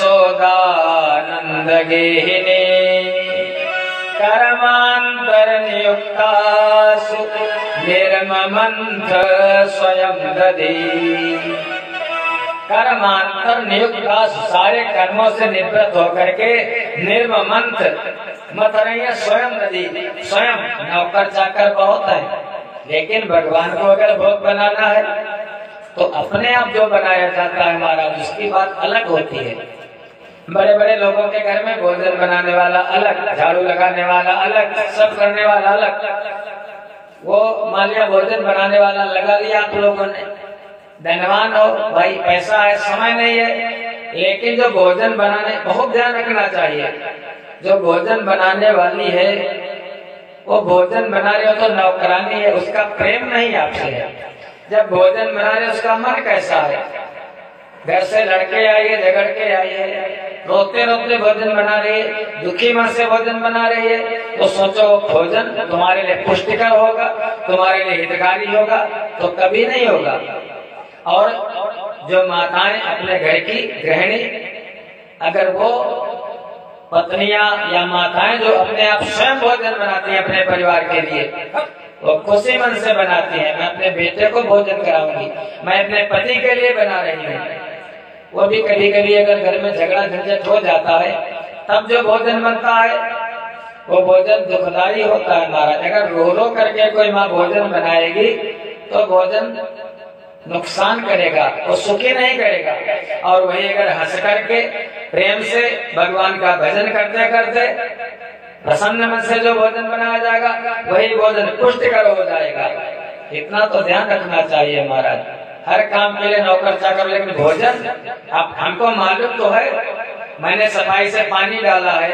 यशोदानंद गेहिनी कर्मांतर नियुक्तासु निर्ममंथ स्वयं दधी। कर्मांतर नियुक्तासु सारे कर्मों से निवृत्त होकर के निर्ममंथ मत रही है स्वयं नदी। स्वयं नौकर चाकर बहुत है, लेकिन भगवान को अगर भोग बनाना है तो अपने आप जो बनाया जाता है महाराज, उसकी बात अलग होती है। बड़े बड़े लोगों के घर में भोजन बनाने वाला अलग, झाड़ू लगाने वाला अलग, सब करने वाला अलग। वो मान लिया भोजन बनाने वाला लगा लिया आप लोगों ने, धनवान हो भाई, पैसा है, समय नहीं है, लेकिन जो भोजन बनाने, बहुत ध्यान रखना चाहिए, जो भोजन बनाने वाली है वो भोजन बना रही हो तो नौकरानी है, उसका प्रेम नहीं आपसे है। जब भोजन बना रहे उसका मन कैसा है, घर से लड़के आई है, झगड़ के आई है, रोते रोते भोजन बना रही है, दुखी मन से भोजन बना रही है, तो सोचो भोजन तुम्हारे लिए पुष्टिकर होगा, तुम्हारे लिए हितकारी होगा, तो कभी नहीं होगा। और जो माताएं अपने घर की गृहिणी, अगर वो पत्नियां या माताएं जो अपने आप स्वयं भोजन बनाती हैं अपने परिवार के लिए, वो खुशी मन से बनाती हैं, मैं अपने बेटे को भोजन कराऊंगी, मैं अपने पति के लिए बना रही हूँ। वो भी कभी कभी अगर घर में झगड़ा झंझट हो जाता है, तब जो भोजन बनता है वो भोजन दुखदायी होता है महाराज। अगर रो रो करके कोई माँ भोजन बनाएगी तो भोजन नुकसान करेगा, वो सुखी नहीं करेगा। और वही अगर हंस करके प्रेम से भगवान का भजन करते करते प्रसन्न मन से जो भोजन बनाया जाएगा, वही भोजन पुष्टिकर हो जाएगा। इतना तो ध्यान रखना चाहिए महाराज। हर काम के लिए नौकर चाकर, लेकिन भोजन अब हमको मालूम तो है, मैंने सफाई से पानी डाला है,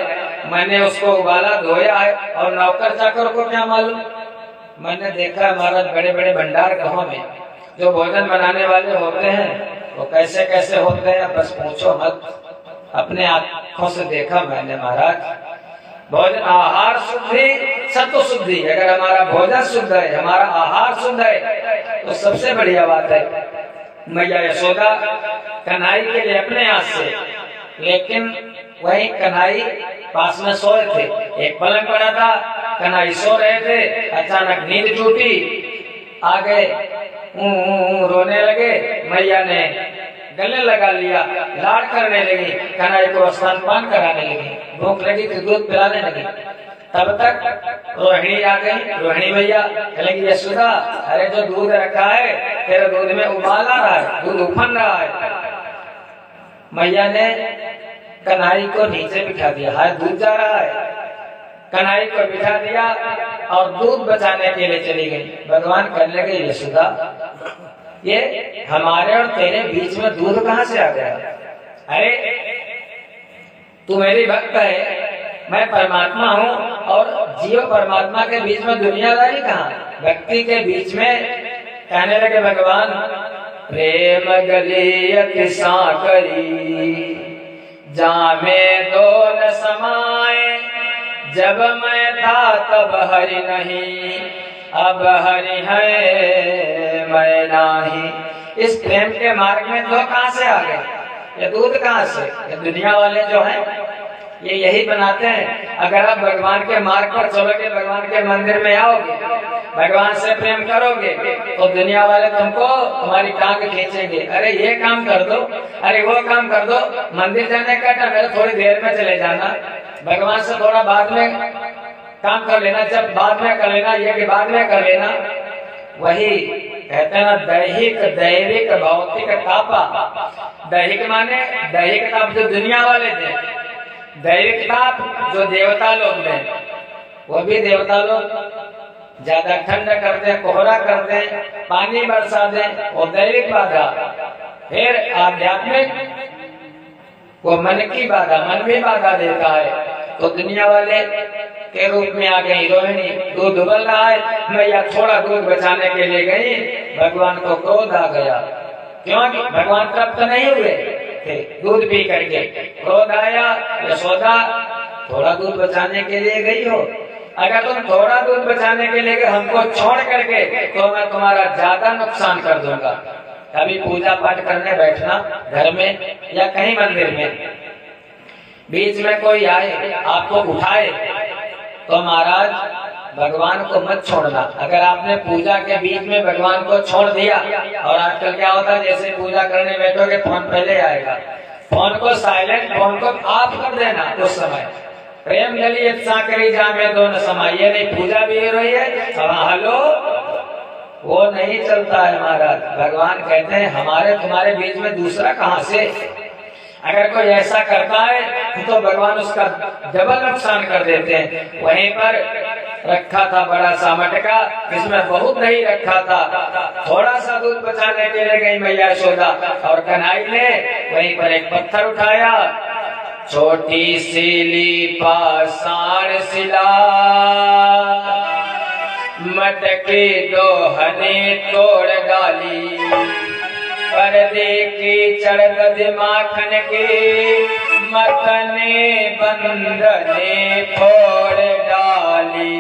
मैंने उसको उबाला धोया है, और नौकर चाकर को क्या मालूम। मैंने देखा है महाराज बड़े बड़े भंडार गाँव में जो भोजन बनाने वाले होते हैं वो कैसे कैसे होते हैं, बस पूछो मत, अपने आंखों से देखा मैंने महाराज। भोजन आहार शुद्धि सत्व शुद्धि, अगर हमारा भोजन शुद्ध है, हमारा आहार शुद्ध है, तो सबसे बढ़िया बात है। मैया यशोदा कन्हई के लिए अपने हाथ से, लेकिन वही कन्हई पास में सोए थे, एक पलंग पड़ा था, कन्हई सो रहे थे, अचानक नींद टूटी, आ गए रोने लगे, मैया ने गले लगा लिया, लाड करने लगी, कन्हई को स्तनपान कराने लगी, भूख लगी तो दूध पिलाने लगी। तब तक रोहिणी आ गई, रोहिणी मैया कहेगी यशोदा, अरे जो दूध रखा है तेरे दूध में उबाल आ रहा है, दूध उफन रहा है। मैया ने कन्हई को नीचे बिठा दिया, हाथ दूध जा रहा है, कन्हई को बिठा दिया और दूध बचाने के लिए चली गई। भगवान कहने लगे यशोदा, ये हमारे और तेरे बीच में दूध कहाँ से आ गया। अरे तू मेरी भक्त है, मैं परमात्मा हूँ, और जीव परमात्मा के बीच में दुनियादारी कहाँ, भक्ति के बीच में। कहने लगे भगवान, प्रेम गली अति साकरी जामे दो न समाए, जब मैं था तब हरि नहीं, अब हरि है मैं नाही। इस प्रेम के मार्ग में दो कहाँ से आ गए, ये दूध कहाँ से। ये दुनिया वाले जो हैं ये यही बनाते हैं। अगर आप भगवान के मार्ग पर चलोगे, भगवान के मंदिर में आओगे, भगवान से प्रेम करोगे, तो दुनिया वाले तुमको तुम्हारी टांग खींचेंगे, अरे ये काम कर दो, अरे वो काम कर दो, मंदिर जाने का टाइम है, थोड़ी देर में चले जाना, भगवान से थोड़ा बाद में काम कर लेना, जब बाद में कर लेना, ये कि बाद में कर लेना। वही कहते हैं ना, दैहिक दैविक भौतिक तापा। दैहिक माने दैहिक ताप जो दुनिया वाले दें, दैविक ताप जो देवता लोग दें, वो भी देवता लोग ज्यादा ठंड कर दे, कोहरा कर दे, पानी बरसा दे, वो दैविक बाधा। फिर आध्यात्मिक वो मन की बाधा, मन भी बाधा देता है। तो दुनिया वाले के रूप में आ गई रोहिणी, दूध उबल रहा है, मैया थोड़ा दूध बचाने के लिए गई, भगवान को क्रोध आ गया, क्योंकि भगवान तृप्त नहीं हुए थे दूध पी करके, क्रोध आया, यशोदा थोड़ा दूध बचाने के लिए गई हो, अगर तुम थोड़ा दूध बचाने के लिए हमको छोड़ करके, तो मैं तुम्हारा ज्यादा नुकसान कर दूंगा। कभी पूजा पाठ करने बैठना घर में या कहीं मंदिर में, बीच में कोई आए आपको उठाए तो महाराज भगवान को मत छोड़ना। अगर आपने पूजा के बीच में भगवान को छोड़ दिया, और आजकल क्या होता है जैसे पूजा करने बैठोगे फोन पहले आएगा, फोन को साइलेंट, फोन को ऑफ कर देना। उस समय प्रेम जलिए साकरी जामे दोनों समय, ये नहीं पूजा भी हो रही है, हेलो, वो नहीं चलता है महाराज। भगवान कहते हैं हमारे तुम्हारे बीच में दूसरा कहाँ से। अगर कोई ऐसा करता है तो भगवान उसका डबल नुकसान कर देते हैं। वहीं पर रखा था बड़ा सा मटका, जिसमें बहुत दही रखा था, थोड़ा सा दूध बचाने के लिए गई मैया यशोदा, और कन्हई ने वहीं पर एक पत्थर उठाया, छोटी सी पाषाण शिला मटके दो हने तोड़ डाली, पर्दे की चढ़ माखन के मतने बंधने फोड़ डाली।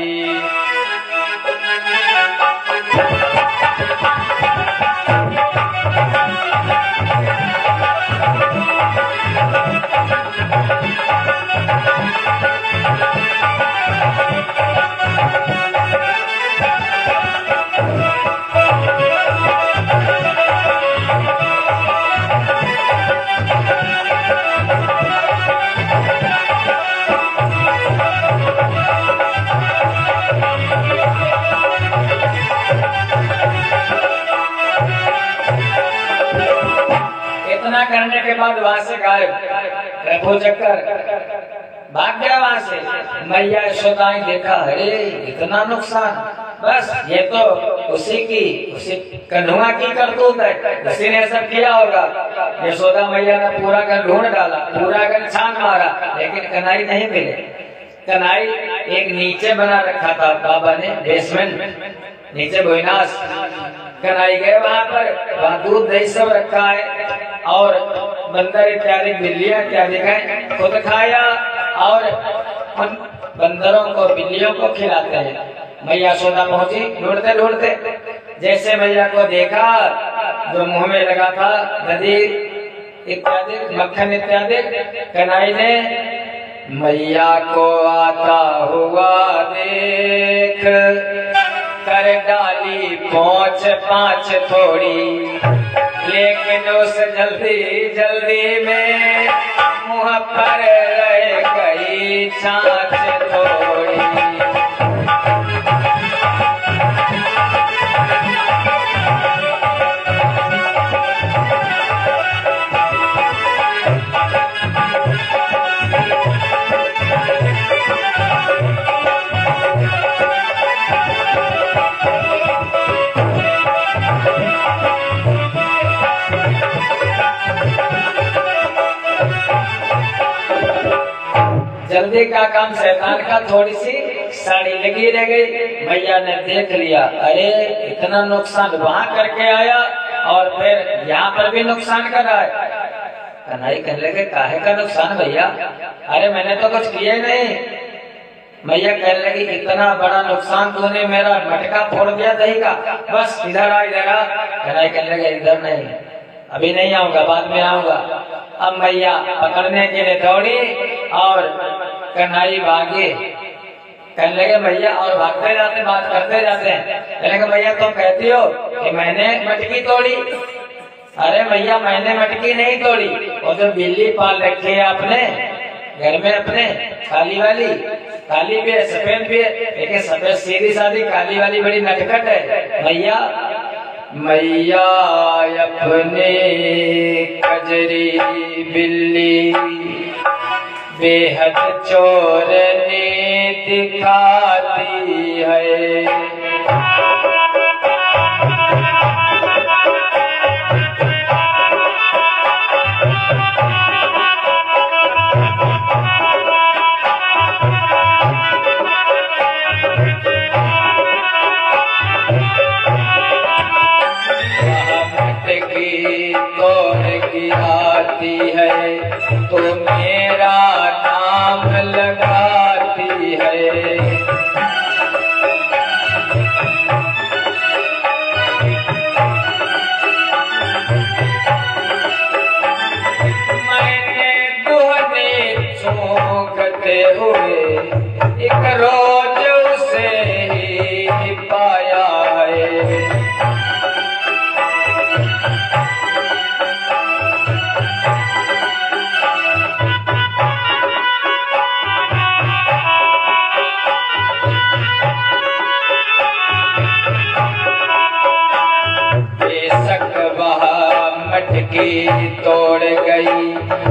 इतना करने के बाद वहां से गायब, रफू चक्कर भाग गया वहां से। मैया यशोदा ने देखा, अरे इतना नुकसान, बस ये तो उसी कन्हुआ की करतूत है, उसी ने सब किया होगा। यशोदा मैया ने पूरा घर ढूंढ डाला, पूरा घर छान मारा, लेकिन कन्हई नहीं मिले। कन्हई एक नीचे बना रखा था बाबा ने, बेसमेंट नीचे भुइनास। कन्हई गए वहां पर, वहां दूध दही सब रखा है, और बंदर इत्यादि बिल्लियां इत्यादि गए, खुद खाया और उन बंदरों को बिल्लियों को खिलाते हैं। मैया यशोदा पहुंची ढूंढते ढूंढते, जैसे मैया को देखा जो मुंह में लगा था दही इत्यादि मक्खन इत्यादि, कन्हई ने मैया को आता हुआ देख कर डाली पहुंच पांच थोड़ी, लेकिन उस जल्दी जल्दी में मुंह पर रह गई छाछ थोड़ी। जल्दी का काम शैतान का, थोड़ी सी साड़ी लगी रह गई। मैया ने देख लिया, अरे इतना नुकसान वहां करके आया और फिर यहाँ पर भी नुकसान कर रहा है। कन्हई कहने लगे, काहे का नुकसान भैया? अरे मैंने तो कुछ किया ही नहीं। मैया कहने लगी, इतना बड़ा नुकसान तूने मेरा मटका फोड़ दिया दही का, बस इधर आ इधर आ। कन्हई कहने लगे, इधर नहीं, अभी नहीं आऊंगा, बाद में आऊंगा। अब मैया पकड़ने के लिए दौड़ी और कन्हई भागे। कहने लगे मैया, और भागते जाते बात करते जाते हैं। कहने लगे मैया तुम कहती हो कि मैंने मटकी तोड़ी? अरे मैया मैंने मटकी नहीं तोड़ी, वो जो बिल्ली पाल रखी है आपने घर में अपने, काली वाली, काली भी है सफेद भी है, लेकिन सफेद सीधी सादी, काली वाली बड़ी नटखट है। मैया मैया अपने कजरी बिल्ली बेहद चोरने दिखाती है। गिराती है तो मेरा नाम लगाती है।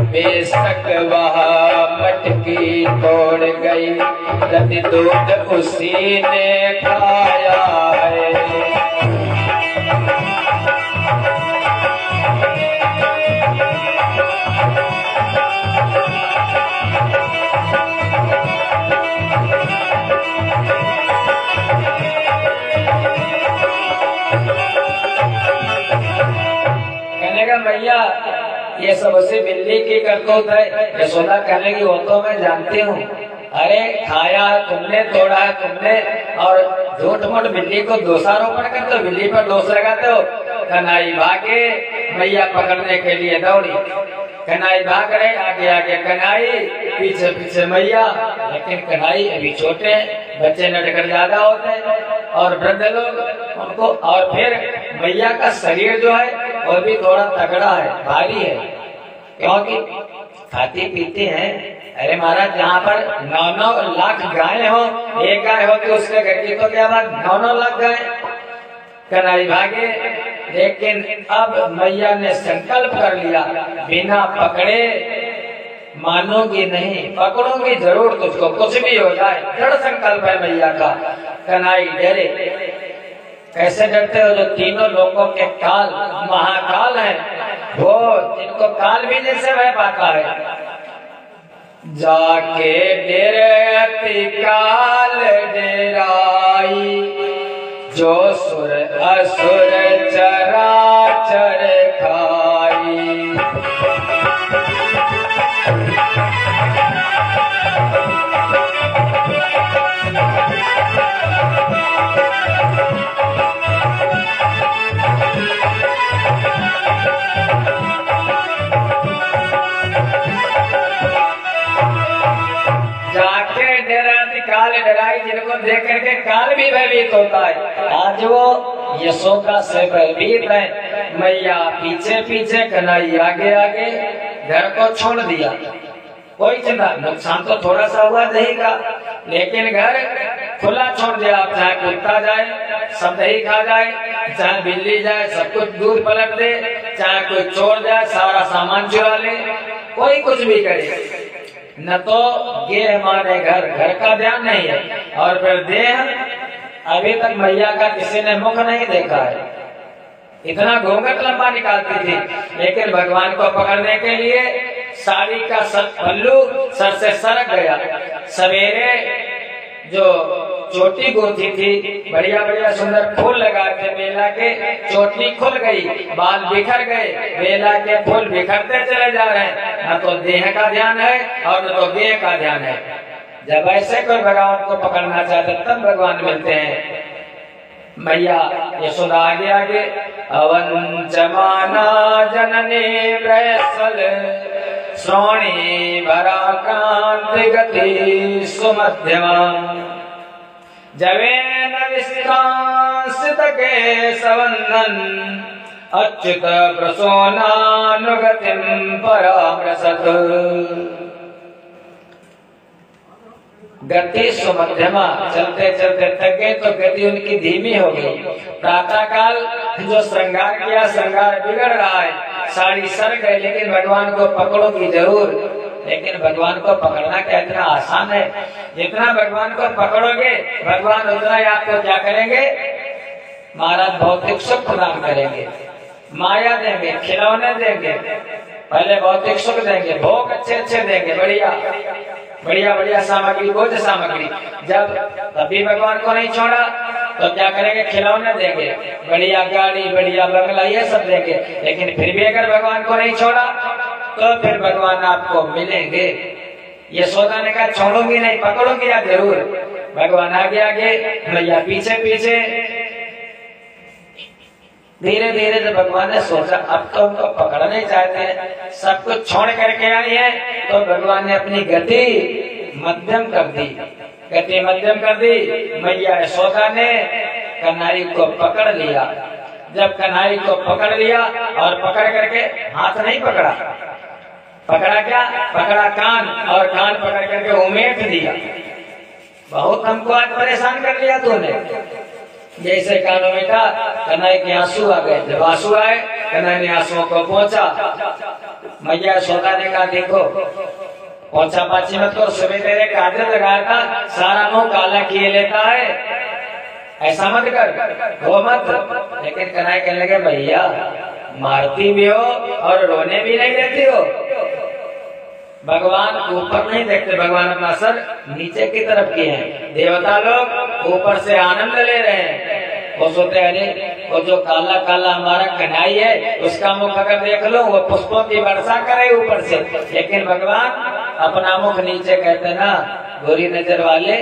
बेशक वह मटकी तोड़ गई, रति दूध उसी ने खाया है। भैया ये सब उसी बिल्ली की करतूत है। यशोदा कहने की वो तो मैं जानती हूँ, अरे खाया तुमने, तोड़ा है तुमने, और झूठ मूठ बिल्ली को दोषारोपण करते हो, बिल्ली पर दोष लगाते हो। कन्हई भागे, मैया पकड़ने के लिए दौड़ी, कन्हई भाग रहे, आगे आगे कन्हई, पीछे पीछे मैया। लेकिन कन्हई अभी छोटे, बच्चे नटकर ज्यादा होते हैं और वृद्ध लोग उनको, और फिर मैया का शरीर जो है वो भी थोड़ा तगड़ा है, भारी है, क्योंकि खाती पीती है। अरे महाराज, जहाँ पर 9-9 लाख गायें हो, एक गाय हो तो उसके घर की तो क्या बात, 9-9 लाख गायें। कन्हई भागे, लेकिन अब मैया ने संकल्प कर लिया, बिना पकड़े मानोगी नहीं, पकड़ूंगी जरूर तुझको, कुछ भी हो जाए। दृढ़ संकल्प है मैया का। कन्हई डरे। कैसे डरते हो? जो तीनों लोगों के काल महाकाल है, वो जिनको काल भी जैसे वह पाता है। जाके डेरे काल डेराई, जो सुर असुर चराचर खाई। काल डराई, जिनको देख करके काल भी भयभीत होता है। आज वो यशोदा से भयभीत है। मैया पीछे पीछे, कन्हई आगे आगे, घर को छोड़ दिया। कोई चिंता, नुकसान तो थोड़ा सा हुआ दही का, लेकिन घर खुला छोड़ दिया। चाहे कुत्ता जाए सब दही खा जाए, चाहे बिल्ली जाए सब कुछ दूध पलट दे, चाहे कोई चोर जाए सारा सामान चुरा ले, कोई कुछ भी करे, न तो ये हमारे घर का ध्यान नहीं है। और फिर देह, अभी तक मैया का किसी ने मुख नहीं देखा है, इतना घूंघट लंबा निकालती थी। लेकिन भगवान को पकड़ने के लिए साड़ी का पल्लू सर से सरक गया। सवेरे जो चोटी गोथी थी, बढ़िया बढ़िया सुंदर फूल लगाए थे बेला के, चोटी खुल गई, बाल बिखर गए, बेला के फूल बिखरते चले जा रहे हैं। न तो देह का ध्यान है और न तो देह का ध्यान है। जब ऐसे कोई भगवान को पकड़ना चाहते तब भगवान मिलते हैं। मैया यशोदा आगे आगे, अवंचमाना जननी ब्रहस्वल, श्रोणी भरा क्रांति गति सुमध्यमा, जवेन विश्रांसित के सवंदन, अच्युत प्रसोनानुगतिम परामृशत। गति सुमध्यमा, चलते चलते थक गए तो गति उनकी धीमी हो गई। प्रातः काल जो श्रृंगार किया, श्रृंगार बिगड़ रहा है, साड़ी सर गए, लेकिन भगवान को पकड़ोगी जरूर। लेकिन भगवान को पकड़ना क्या इतना आसान है? जितना भगवान को पकड़ोगे, भगवान उतना ही आपको क्या करेंगे? महाराज भौतिक सुख प्रदान करेंगे, माया देंगे, खिलौने देंगे, पहले भौतिक सुख देंगे, भोग अच्छे अच्छे देंगे, बढ़िया बढ़िया बढ़िया सामग्री, बोझ सामग्री। जब तभी भगवान को नहीं छोड़ा तो क्या करेंगे? खिलौने देंगे, बढ़िया गाड़ी, बढ़िया बंगला, ये सब देंगे। लेकिन फिर भी अगर भगवान को नहीं छोड़ा तो फिर भगवान आपको मिलेंगे। यशोदा ने कहा छोड़ूंगी नहीं, पकड़ूंगी आप जरूर। भगवान आगे आगे, मैया पीछे पीछे। धीरे धीरे जब भगवान ने सोचा अब तो उनको पकड़ने चाहते हैं, सब कुछ छोड़ करके आई है, तो भगवान ने अपनी गति मध्यम कर दी, गति मध्यम कर दी। मैया यशोदा ने कन्हई को पकड़ लिया। जब कन्हई को पकड़ लिया और पकड़ करके, हाथ नहीं पकड़ा, पकड़ा क्या? पकड़ा कान, और कान पकड़ करके उमेट दिया। बहुत हमको आज परेशान कर लिया तूने। जैसे कान उमेटा, कन्हई के आंसू आ गए। जब आंसू आए, कन्हई ने आंसुओं को पोंछा। मैया यशोदा ने कहा देखो पहुंचा पाची मत करो, सुबह तेरे काजल लगाया था सारा मुंह काला किए लेता है, ऐसा मत कर, वो मत। लेकिन कन्हैया कहने लगे भैया मारती भी हो और रोने भी नहीं देती हो। भगवान ऊपर नहीं देखते, भगवान अपना सर नीचे की तरफ किए हैं। देवता लोग ऊपर से आनंद ले रहे हैं, वो सोचते हैं वो जो काला काला हमारा कन्हैया है उसका मुख अगर देख लो वो पुष्पों की वर्षा करे ऊपर से। लेकिन भगवान अपना मुख नीचे कहते ना, बुरी नजर वाले।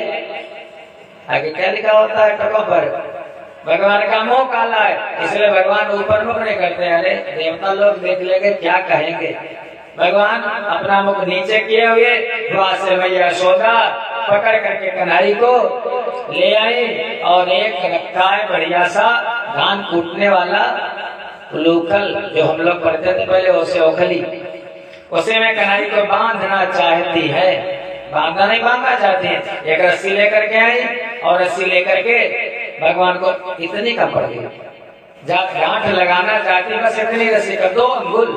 आगे क्या लिखा होता है टकों पर, भगवान का मुंह काला है इसलिए भगवान ऊपर मुख नहीं करते। अरे देवता लोग देख लेंगे क्या कहेंगे। भगवान अपना मुख नीचे किए हुए वहां से मैया यशोदा पकड़ करके कन्हैया को ले आई और एक रखा है बढ़िया सा धान कूटने वाला लूकल जो हम लोग पढ़ते थे पहले, उसे ओखली, उसे में कन्हैया को बांधना चाहती है। बांधना नहीं बांधना चाहती है, एक रस्सी लेकर के आई और रस्सी लेकर के भगवान को इतनी का पड़ गई, गांठ लगाना चाहती बस इतनी रस्सी का 2 अंगुल।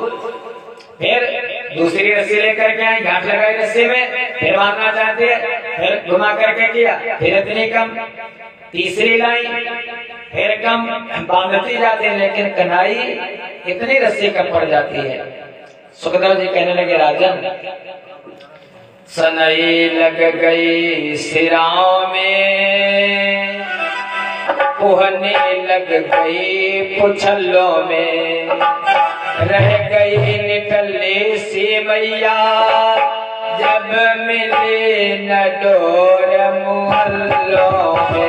फिर दूसरी रस्सी लेकर के आई, गांठ लगाई रस्सी में, फिर बांधना चाहती है, फिर घुमा करके किया, फिर इतनी कम, तीसरी लाई, फिर कम, बांधती जाती है। लेकिन कन्हैया इतनी रस्सी कम पड़ जाती है। सुखदेव जी कहने लगे राजन सनई लग गई सिराओं में, पुहने लग गई पुछलों में, रह गई निकली सी मैया जब मिले न डोर मुहल्लों में।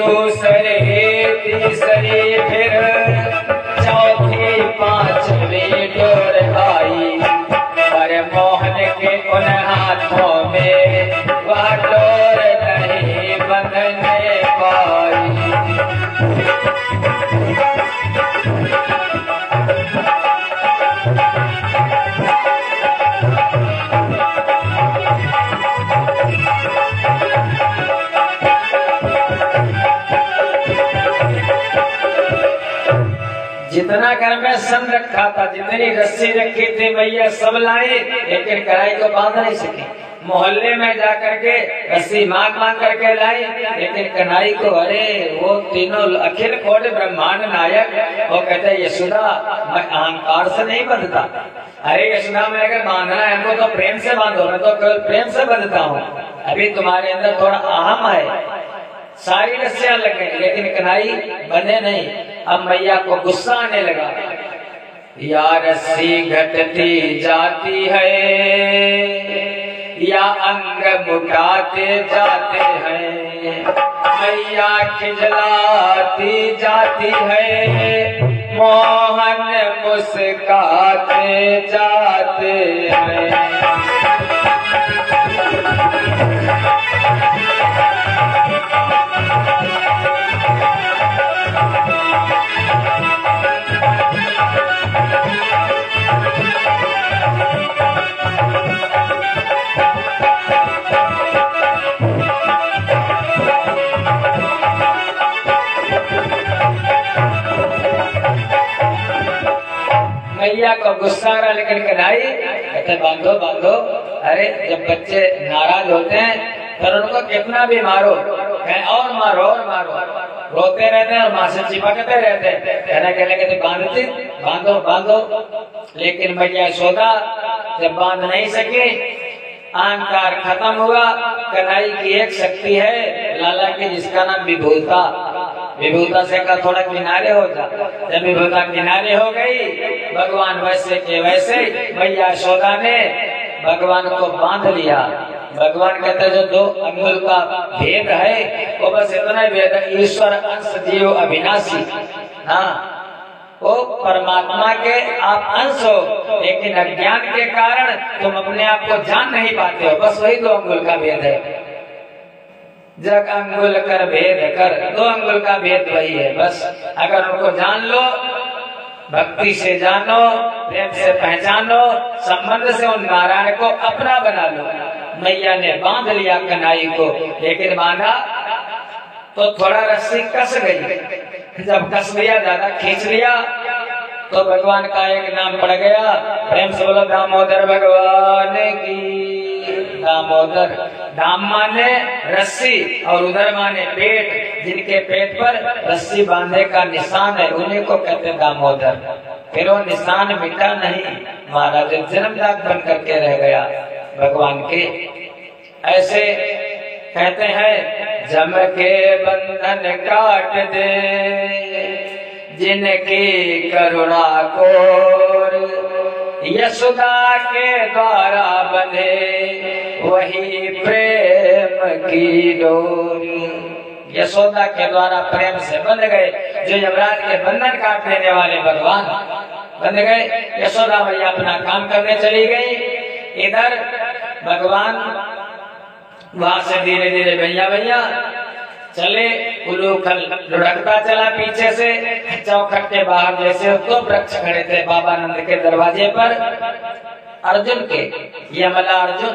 दूसरे तीसरी फिर चौथी पांचवी डोर आई, पर मोहन के उन हाथों में वह डोर नहीं बंधने पाई। जितना घर में सन रखा था, जितनी रस्सी रखी थी मैया सब लाई, लेकिन कढ़ाई को बांध नहीं सकी। मोहल्ले में जा करके रस्सी मांग मांग करके लाई, लेकिन कन्हैया को अरे वो तीनों अखिल कोट ब्रह्मांड नायक, वो कहते यशोदा मैं अहंकार से नहीं बंधता। अरे यशोदा मैं अगर बांधना है हमको तो प्रेम से बांधो, मैं तो केवल प्रेम से बंधता हूँ। अभी तुम्हारे अंदर थोड़ा अहम है, सारी रस्सियां लग गई लेकिन कन्हैया बंधे नहीं। अब मैया को गुस्सा आने लगा, या रस्सी घटती जाती है या अंग मुटाते जाते हैं, मैया खिजलाती जाती है, मोहन मुस्काते जाते हैं। मैया को गुस्सा आ रहा, लेकिन कन्हैया कहते बांधो बांधो। अरे जब बच्चे नाराज होते हैं फिर उनको कितना भी मारो, और मारो और मारो, रोते रहते हैं और माँ से चिपकते रहते हैं। कहते बांधती बांधो बांधो, लेकिन मैया यशोदा जब बांध नहीं सकी, अहंकार खत्म हुआ। कन्हैया की एक शक्ति है लाला की जिसका नाम विभूता, विभूता से का थोड़ा किनारे हो जा। जब विभूता किनारे हो गई, भगवान वैसे के वैसे मैया यशोदा ने भगवान को बांध लिया। भगवान कहते जो 2 अंगुल का भेद है वो बस इतना भेद है, ईश्वर अंश जीव अविनाशी। हाँ वो परमात्मा के आप अंश हो, लेकिन अज्ञान के कारण तुम अपने आप को जान नहीं पाते हो। बस वही 2 अंगुल का भेद है। जग अंगुल कर भेद कर, 2 अंगुल का भेद वही है। बस अगर उनको जान लो, भक्ति से जानो, प्रेम से पहचानो, संबंध से उन नारायण को अपना बना लो। मैया ने बांध लिया कन्हई को, लेकिन बांधा तो थोड़ा रस्सी कस गई। जब कस लिया, ज्यादा खींच लिया, तो भगवान का एक नाम पड़ गया। प्रेम से बोलो दामोदर भगवान की। दामोदर, दाम माने रस्सी और उधर माने पेट। जिनके पेट पर रस्सी बांधने का निशान है उन्हीं को कहते दामोदर। फिर वो निशान मिटा नहीं, महाराज जन्म दाग बन करके रह गया भगवान के। ऐसे कहते हैं जम के बंधन काट दे जिनकी करुणा कोर, यशोदा के द्वारा बंधे वही प्रेम की डोर। यशोदा के द्वारा प्रेम से बंध गए, जो यमराज के बंधन काट देने वाले भगवान बंध गए। यशोदा मैया अपना काम करने चली गई। इधर भगवान वहां से धीरे धीरे भैया भैया चले। उलूखल लुढ़कता चला पीछे से, चौखट के बाहर जैसे तो वृक्ष खड़े थे बाबा नंद के दरवाजे पर। अर्जुन के, यमला अर्जुन।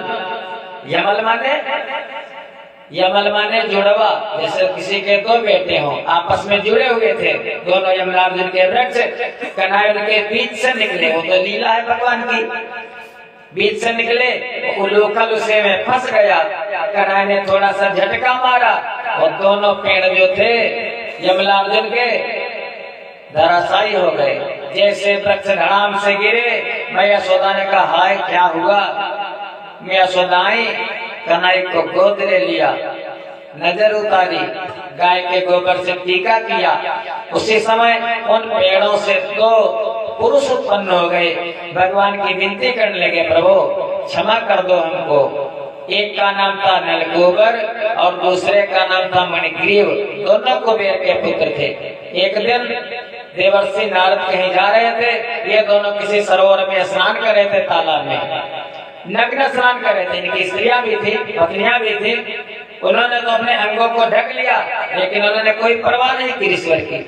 यमल माने जुड़वा। जैसे किसी के 2 बेटे हों, आपस में जुड़े हुए थे दोनों यमलार्जुन के वृक्ष। कन्हई उनके बीच से निकले, वो तो लीला है भगवान की। बीच से निकले, उलूखल उसे में फंस गया। कन्हई ने थोड़ा सा झटका मारा और दोनों पेड़ जो थे यमलार्जुन के धराशायी हो गए। जैसे वृक्ष धड़ाम से गिरे, मैं यशोदा ने कहा हाय क्या हुआ। मैं यशोदाई कन्हई को गोद ले लिया, नजर उतारी, गाय के गोबर से टीका किया। उसी समय उन पेड़ों से 2 पुरुष उत्पन्न हो गए। भगवान की विनती करने लगे, प्रभु क्षमा कर दो हमको। एक का नाम था नलगोबर और दूसरे का नाम था मणिग्रीव। दोनों कुबेर के पुत्र थे। एक दिन देवर्षि नारद कहीं जा रहे थे, ये दोनों किसी सरोवर में स्नान कर रहे थे, तालाब में नग्न स्नान कर रहे थे। इनकी स्त्रियां भी थी, पत्नियां भी थी। उन्होंने तो अपने अंगों को ढक लिया, लेकिन उन्होंने कोई परवाह नहीं की ईश्वर की।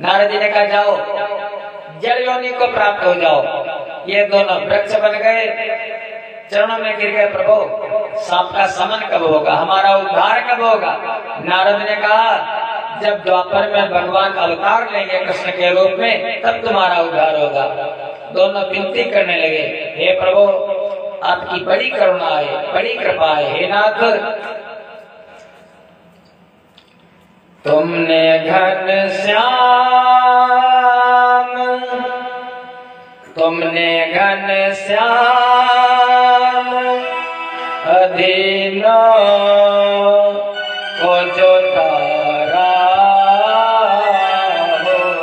नारद जी ने कहा जाओ जड़ योनि को प्राप्त हो जाओ। ये दोनों वृक्ष बन गए, चरणों में गिर गए, प्रभु सांप का समन कब होगा, हमारा उद्धार कब होगा। नारद ने कहा जब द्वापर में भगवान अवतार लेंगे कृष्ण के रूप में, तब तुम्हारा उद्धार होगा। दोनों विनती करने लगे, हे प्रभु आपकी बड़ी करुणा है, बड़ी कृपा है। हे नाथ तुमने घन श्याम, तुमने घन श्याम अधीनों को जो तारा होगा।